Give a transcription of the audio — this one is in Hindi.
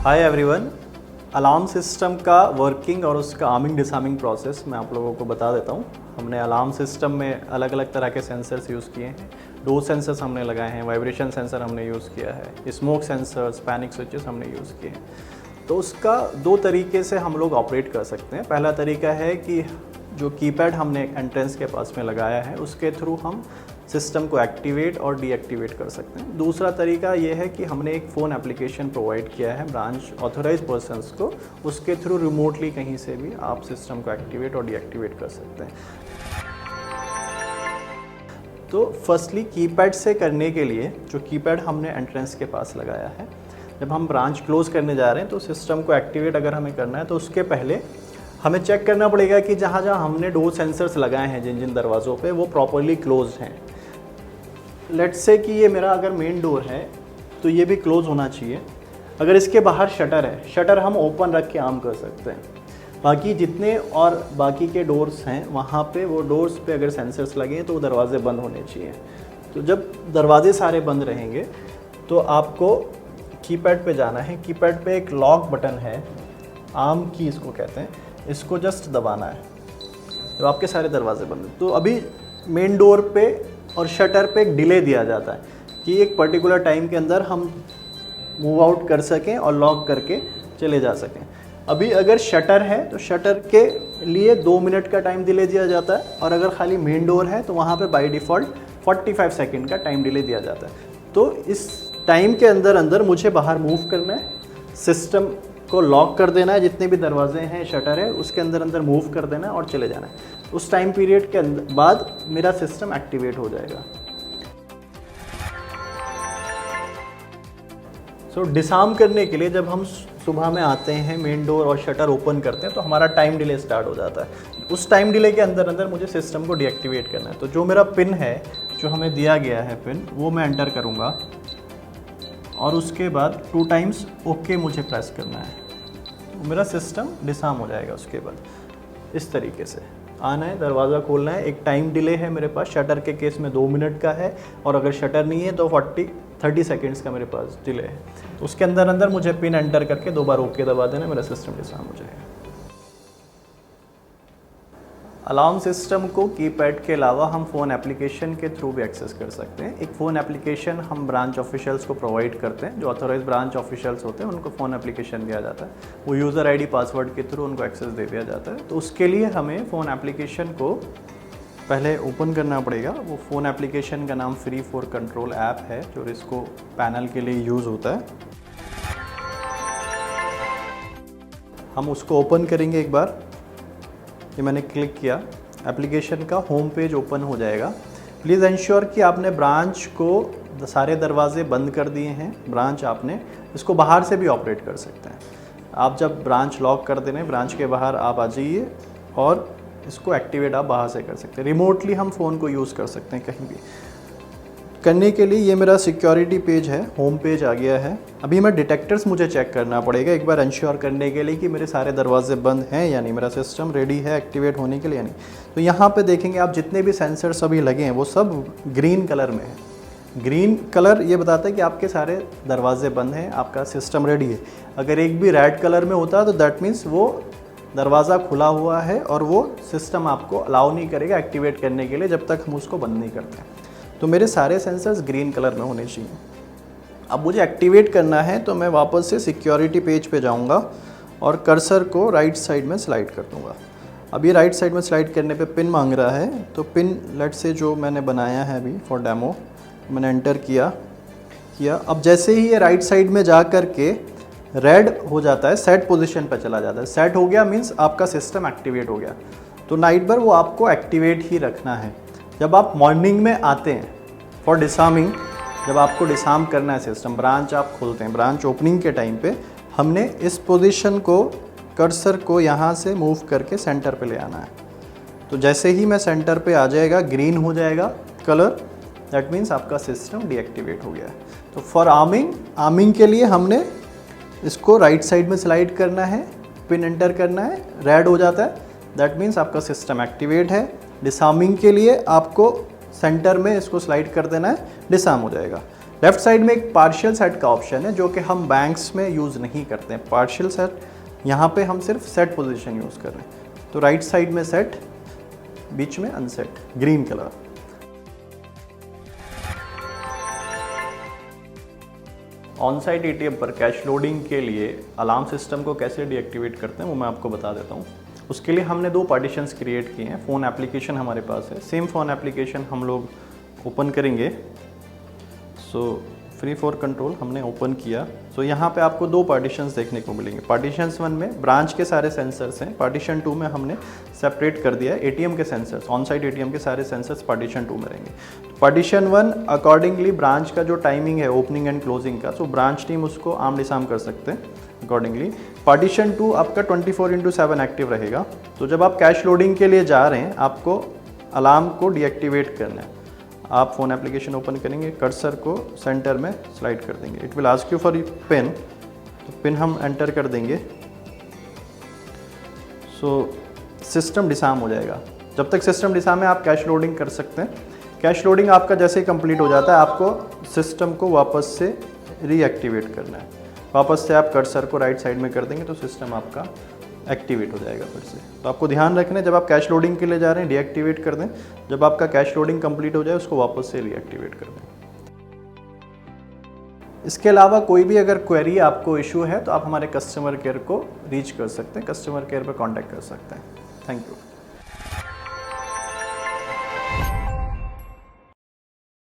Hi everyone. अलार्म सिस्टम का वर्किंग और उसका आर्मिंग डिसआर्मिंग प्रोसेस मैं आप लोगों को बता देता हूँ। हमने अलार्म सिस्टम में अलग अलग तरह के सेंसर्स यूज़ किए हैं। डोज सेंसर्स हमने लगाए हैं, वाइब्रेशन सेंसर हमने यूज़ किया है, स्मोक सेंसर्स, पैनिक स्विचेस हमने यूज़ किए हैं। तो उसका दो तरीके से हम लोग ऑपरेट कर सकते हैं। पहला तरीका है कि जो कीपैड हमने एंट्रेंस के पास में लगाया है उसके थ्रू हम सिस्टम को एक्टिवेट और डीएक्टिवेट कर सकते हैं। दूसरा तरीका ये है कि हमने एक फ़ोन एप्लीकेशन प्रोवाइड किया है ब्रांच ऑथोराइज पर्सन्स को, उसके थ्रू रिमोटली कहीं से भी आप सिस्टम को एक्टिवेट और डीएक्टिवेट कर सकते हैं। तो फर्स्टली कीपैड से करने के लिए जो कीपैड हमने एंट्रेंस के पास लगाया है, जब हम ब्रांच क्लोज करने जा रहे हैं तो सिस्टम को एक्टिवेट अगर हमें करना है तो उसके पहले हमें चेक करना पड़ेगा कि जहाँ जहाँ हमने डोर सेंसर्स लगाए हैं जिन जिन दरवाज़ों पे वो प्रॉपरली क्लोज हैं। लेट्स से कि ये मेरा अगर मेन डोर है तो ये भी क्लोज होना चाहिए। अगर इसके बाहर शटर है, शटर हम ओपन रख के आर्म कर सकते हैं। बाकी जितने और बाकी के डोर्स हैं वहाँ पे वो डोर्स पे अगर सेंसर्स लगे हैं तो वो दरवाजे बंद होने चाहिए। तो जब दरवाजे सारे बंद रहेंगे तो आपको कीपैड पे जाना है। कीपैड पे एक लॉक बटन है, आर्म की इसको कहते हैं, इसको जस्ट दबाना है तो आपके सारे दरवाजे बंद हैं। तो अभी मेन डोर पे और शटर पे एक डिले दिया जाता है कि एक पर्टिकुलर टाइम के अंदर हम मूव आउट कर सकें और लॉक करके चले जा सकें। अभी अगर शटर है तो शटर के लिए 2 मिनट का टाइम डिले दिया जाता है, और अगर खाली मेन डोर है तो वहाँ पे बाय डिफ़ॉल्ट 45 सेकंड का टाइम डिले दिया जाता है। तो इस टाइम के अंदर अंदर मुझे बाहर मूव करना है, सिस्टम को लॉक कर देना है, जितने भी दरवाजे हैं शटर है उसके अंदर अंदर मूव कर देना है और चले जाना है। उस टाइम पीरियड के बाद मेरा सिस्टम एक्टिवेट हो जाएगा। सो डिसआर्म करने के लिए जब हम सुबह में आते हैं, मेन डोर और शटर ओपन करते हैं तो हमारा टाइम डिले स्टार्ट हो जाता है। उस टाइम डिले के अंदर अंदर मुझे सिस्टम को डीएक्टिवेट करना है। तो जो मेरा पिन है, जो हमें दिया गया है पिन, वो मैं एंटर करूँगा और उसके बाद 2 टाइम्स ओके मुझे प्रेस करना है। तो मेरा सिस्टम डिसआर्म हो जाएगा। उसके बाद इस तरीके से आना है, दरवाज़ा खोलना है। एक टाइम डिले है मेरे पास, शटर के केस में 2 मिनट का है, और अगर शटर नहीं है तो 30 सेकेंड्स का मेरे पास डिले है। तो उसके अंदर अंदर मुझे पिन एंटर करके 2 बार ओके दबा देना, मेरा सिस्टम डिसआर्म हो जाएगा। अलार्म सिस्टम को कीपैड के अलावा हम फ़ोन एप्लीकेशन के थ्रू भी एक्सेस कर सकते हैं। एक फ़ोन एप्लीकेशन हम ब्रांच ऑफिशियल्स को प्रोवाइड करते हैं। जो ऑथोराइज ब्रांच ऑफिशियल्स होते हैं उनको फ़ोन एप्लीकेशन दिया जाता है, वो यूज़र आईडी पासवर्ड के थ्रू उनको एक्सेस दे दिया जाता है। तो उसके लिए हमें फ़ोन एप्लीकेशन को पहले ओपन करना पड़ेगा। वो फ़ोन एप्लीकेशन का नाम फ्री फॉर कंट्रोल ऐप है, जो रिस्को पैनल के लिए यूज़ होता है। हम उसको ओपन करेंगे एक बार। ये मैंने क्लिक किया, एप्लीकेशन का होम पेज ओपन हो जाएगा। प्लीज़ इंश्योर कि आपने ब्रांच को सारे दरवाजे बंद कर दिए हैं। ब्रांच आपने इसको बाहर से भी ऑपरेट कर सकते हैं। आप जब ब्रांच लॉक कर देने, ब्रांच के बाहर आप आ जाइए और इसको एक्टिवेट आप बाहर से कर सकते हैं। रिमोटली हम फ़ोन को यूज़ कर सकते हैं कहीं भी। करने के लिए ये मेरा सिक्योरिटी पेज है, होम पेज आ गया है। अभी मैं डिटेक्टर्स मुझे चेक करना पड़ेगा एक बार इंश्योर करने के लिए कि मेरे सारे दरवाजे बंद हैं या नहीं, मेरा सिस्टम रेडी है एक्टिवेट होने के लिए या नहीं। तो यहाँ पे देखेंगे आप जितने भी सेंसर्स अभी लगे हैं वो सब ग्रीन कलर में है। ग्रीन कलर ये बताता है कि आपके सारे दरवाजे बंद हैं, आपका सिस्टम रेडी है। अगर एक भी रेड कलर में होता तो दैट मीन्स वो दरवाज़ा खुला हुआ है और वो सिस्टम आपको अलाउ नहीं करेगा एक्टिवेट करने के लिए जब तक हम उसको बंद नहीं करते। तो मेरे सारे सेंसर्स ग्रीन कलर में होने चाहिए। अब मुझे एक्टिवेट करना है तो मैं वापस से सिक्योरिटी पेज पे जाऊंगा और कर्सर को राइट साइड में स्लाइड कर दूंगा। अब ये राइट साइड में स्लाइड करने पे पिन मांग रहा है, तो पिन लेट से जो मैंने बनाया है अभी फॉर डेमो, मैंने एंटर किया। अब जैसे ही ये राइट साइड में जा कर के रेड हो जाता है, सेट पोजीशन पर चला जाता है। सेट हो गया मीन्स आपका सिस्टम एक्टिवेट हो गया। तो नाइट भर वो आपको एक्टिवेट ही रखना है। जब आप मॉर्निंग में आते हैं फॉर डिसआर्मिंग, जब आपको डिसआर्म करना है सिस्टम, ब्रांच आप खोलते हैं, ब्रांच ओपनिंग के टाइम पे हमने इस पोजीशन को, कर्सर को यहाँ से मूव करके सेंटर पे ले आना है। तो जैसे ही मैं सेंटर पे आ जाएगा, ग्रीन हो जाएगा कलर, दैट मीन्स आपका सिस्टम डीएक्टिवेट हो गया है। तो फॉर आर्मिंग के लिए हमने इसको राइट साइड में स्लाइड करना है, पिन एंटर करना है, रेड हो जाता है, दैट मीन्स आपका सिस्टम एक्टिवेट है। डिसआर्मिंग के लिए आपको सेंटर में इसको स्लाइड कर देना है, डिसआर्म हो जाएगा। लेफ्ट साइड में एक पार्शियल सेट का ऑप्शन है जो कि हम बैंक्स में यूज़ नहीं करते हैं। पार्शियल सेट यहाँ पे हम सिर्फ सेट पोजीशन यूज़ कर रहे हैं। तो राइट साइड में सेट, बीच में unset, green colour. On site ATM पर कैश लोडिंग के लिए अलार्म सिस्टम को कैसे डीएक्टिवेट करते हैं वो मैं आपको बता देता हूँ। उसके लिए हमने 2 पार्टीशंस क्रिएट किए हैं। फ़ोन एप्लीकेशन हमारे पास है, सेम फ़ोन एप्लीकेशन हम लोग ओपन करेंगे। सो फ्री फॉर कंट्रोल हमने ओपन किया। सो यहाँ पे आपको 2 पार्टीशंस देखने को मिलेंगे। पार्टीशंस 1 में ब्रांच के सारे सेंसर्स हैं, पार्टीशन 2 में हमने सेपरेट कर दिया है एटीएम के सेंसर्स। ऑन साइट एटीएम के सारे सेंसर्स पार्टीशन 2 में रहेंगे। पार्टीशन 1 अकॉर्डिंगली ब्रांच का जो टाइमिंग है ओपनिंग एंड क्लोजिंग का, सो ब्रांच टीम उसको आम डिसाम कर सकते हैं अकॉर्डिंगली। पार्टीशन 2 आपका 24/7 एक्टिव रहेगा। तो जब आप कैश लोडिंग के लिए जा रहे हैं, आपको अलार्म को डीएक्टिवेट करना है। आप फ़ोन एप्लीकेशन ओपन करेंगे, कर्सर को सेंटर में स्लाइड कर देंगे। It will ask you for pin, तो पिन हम एंटर कर देंगे। सो सिस्टम डिसार्म हो जाएगा। जब तक सिस्टम डिसार्म है आप कैश लोडिंग कर सकते हैं। कैश लोडिंग आपका जैसे ही कंप्लीट हो जाता है, आपको सिस्टम को वापस से रीएक्टिवेट करना है। वापस से आप कर्सर को राइट साइड में कर देंगे तो सिस्टम आपका एक्टिवेट हो जाएगा फिर से। तो आपको ध्यान रखना है, जब आप कैश लोडिंग के लिए जा रहे हैं डीएक्टिवेट कर दें, जब आपका कैश लोडिंग कंप्लीट हो जाए उसको वापस से रीएक्टिवेट कर दें। इसके अलावा कोई भी अगर क्वेरी आपको इशू है तो आप हमारे कस्टमर केयर को रीच कर सकते हैं, कस्टमर केयर पर कॉन्टैक्ट कर सकते हैं। Thank you.